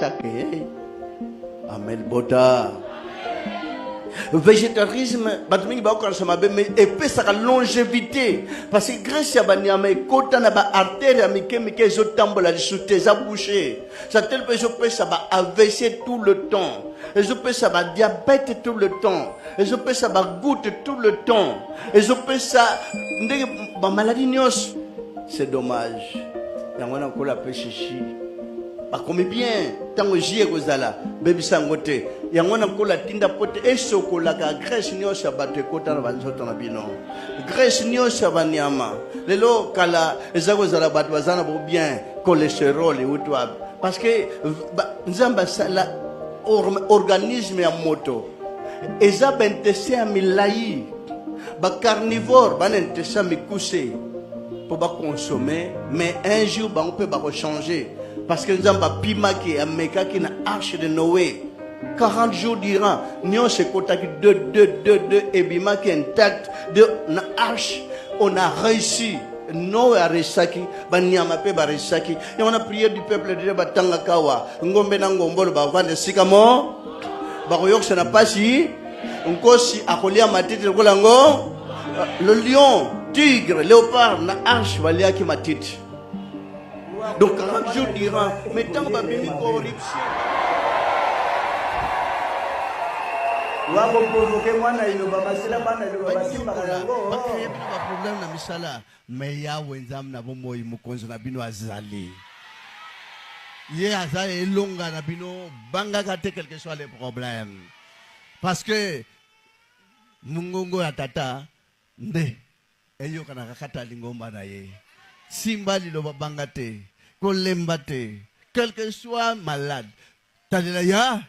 chaque Amel Boda. Végétarisme, et puis ça a longévité. Parce que grâce à Banyama, quand on a ba artère, mais zo tambola soute, ça bouché. Ça tel que je peux ça va AVC tout le temps. Et je peux ça va diabète tout le temps. Et je peux ça va goutte tout le temps. Et je peux ça ma maladie nios. C'est dommage. Il y a encore la pêche chichi. Pas comme bien, tant que j'y ai gozala, baby sangote, y a encore la tinda pote et chocolat, Grèce nio sabate kota na banzoto na bino. Grèce nio sabanyama. Lelo kala ezagozala batwazana bo bien cholestérol et outwab. Parce que nzamba la organisme ya moto. Eza bentese a milai. Ba carnivore banentese mi coucher pour ba consommer, mais un jour on peut ba changer. Parce que nous avons pima qui est méca qui na arche de Noé. 40 jours durant, nous avons ce côté de et bima qui est intact de na arche. On a réussi. Noé a réussi. Banyama pe ba réussi. Et on a prié du peuple de Batanga Kawa. Ngombe na ngombo ba vande sikamo. Ba koyok ça n'a pas si. On kosi akolia matite ko lango. Le lion, tigre, léopard na arche valia ki matite. Donc 40 jours durant, mais tant que bimi corruption. Wako provoquer mwana ilo baba sila bana ilo baba simba kalango. Bakaya bino ba problème na misala, mais ya wenzam na bomo imukonzo na bino azali. Ye azali elonga na bino banga kate quel que soit les problèmes. Parce que mungongo ya tata nde eyo kana kakata lingomba na ye. Simba lilo babanga te. Kolembate, quel que soit malade. T'as dit là,